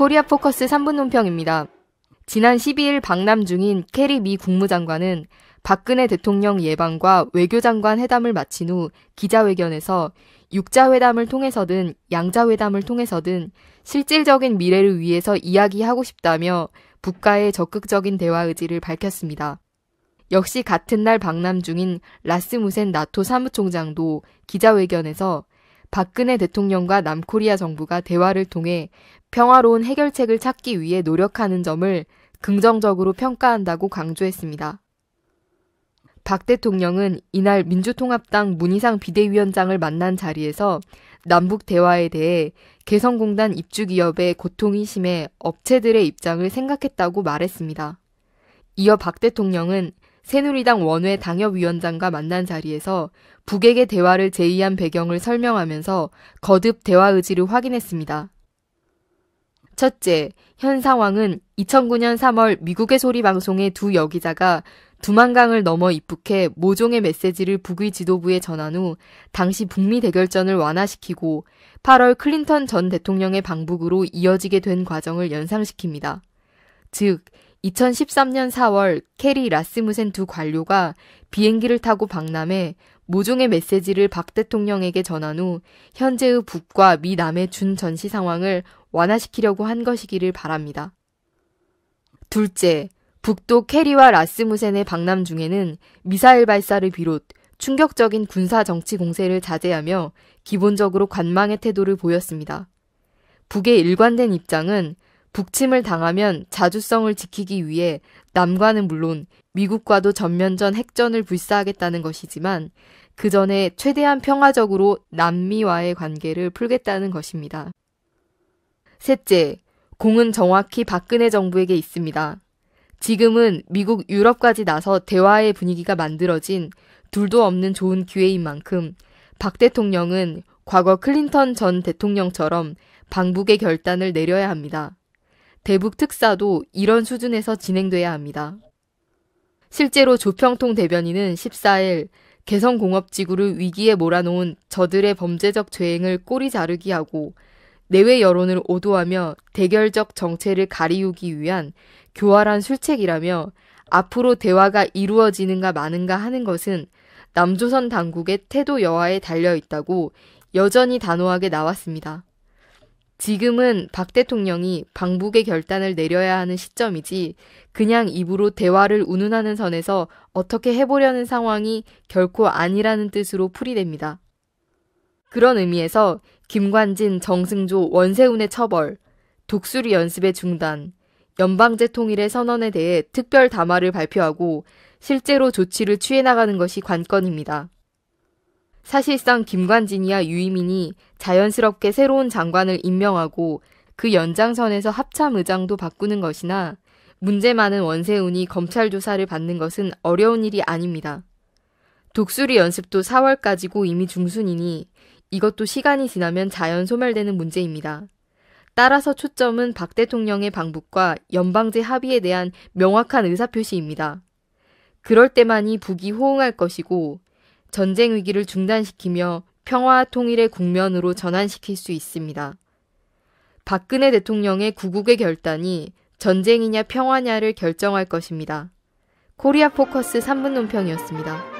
코리아 포커스 3분 논평입니다. 지난 12일 방남 중인 캐리 미 국무장관은 박근혜 대통령 예방과 외교장관 회담을 마친 후 기자회견에서 육자회담을 통해서든 양자회담을 통해서든 실질적인 미래를 위해서 이야기하고 싶다며 북과의 적극적인 대화 의지를 밝혔습니다. 역시 같은 날 방남 중인 라스무센 나토 사무총장도 기자회견에서 박근혜 대통령과 남코리아 정부가 대화를 통해 평화로운 해결책을 찾기 위해 노력하는 점을 긍정적으로 평가한다고 강조했습니다. 박 대통령은 이날 민주통합당 문희상 비대위원장을 만난 자리에서 남북 대화에 대해 개성공단 입주기업의 고통이 심해 업체들의 입장을 생각했다고 말했습니다. 이어 박 대통령은 새누리당 원외 당협위원장과 만난 자리에서 북에게 대화를 제의한 배경을 설명하면서 거듭 대화 의지를 확인했습니다. 첫째, 현 상황은 2009년 3월 미국의 소리 방송의 두 여기자가 두만강을 넘어 입북해 모종의 메시지를 북의 지도부에 전한 후 당시 북미 대결전을 완화시키고 8월 클린턴 전 대통령의 방북으로 이어지게 된 과정을 연상시킵니다. 즉, 2013년 4월 캐리 라스무센 두 관료가 비행기를 타고 방남해 모종의 메시지를 박 대통령에게 전한 후 현재의 북과 미 남의 준전시 상황을 완화시키려고 한 것이기를 바랍니다. 둘째, 북도 캐리와 라스무센의 방남 중에는 미사일 발사를 비롯 충격적인 군사 정치 공세를 자제하며 기본적으로 관망의 태도를 보였습니다. 북의 일관된 입장은 북침을 당하면 자주성을 지키기 위해 남과는 물론 미국과도 전면전 핵전을 불사하겠다는 것이지만 그 전에 최대한 평화적으로 남미와의 관계를 풀겠다는 것입니다. 셋째, 공은 정확히 박근혜 정부에게 있습니다. 지금은 미국 유럽까지 나서 대화의 분위기가 만들어진 둘도 없는 좋은 기회인 만큼 박 대통령은 과거 클린턴 전 대통령처럼 방북의 결단을 내려야 합니다. 대북 특사도 이런 수준에서 진행돼야 합니다. 실제로 조평통 대변인은 14일 개성공업지구를 위기에 몰아놓은 저들의 범죄적 죄행을 꼬리 자르기 하고 내외 여론을 오도하며 대결적 정체를 가리우기 위한 교활한 술책이라며 앞으로 대화가 이루어지는가 마는가 하는 것은 남조선 당국의 태도 여하에 달려있다고 여전히 단호하게 나왔습니다. 지금은 박 대통령이 방북의 결단을 내려야 하는 시점이지 그냥 입으로 대화를 운운하는 선에서 어떻게 해보려는 상황이 결코 아니라는 뜻으로 풀이됩니다. 그런 의미에서 김관진, 정승조, 원세훈의 처벌, 독수리 연습의 중단, 연방제 통일의 선언에 대해 특별 담화를 발표하고 실제로 조치를 취해 나가는 것이 관건입니다. 사실상 김관진이야 유이민이 자연스럽게 새로운 장관을 임명하고 그 연장선에서 합참의장도 바꾸는 것이나 문제 많은 원세훈이 검찰 조사를 받는 것은 어려운 일이 아닙니다. 독수리 연습도 4월까지고 이미 중순이니 이것도 시간이 지나면 자연 소멸되는 문제입니다. 따라서 초점은 박 대통령의 방북과 연방제 합의에 대한 명확한 의사표시입니다. 그럴 때만이 북이 호응할 것이고 전쟁 위기를 중단시키며 평화와 통일의 국면으로 전환시킬 수 있습니다. 박근혜 대통령의 구국의 결단이 전쟁이냐 평화냐를 결정할 것입니다. 코리아 포커스 3분 논평이었습니다.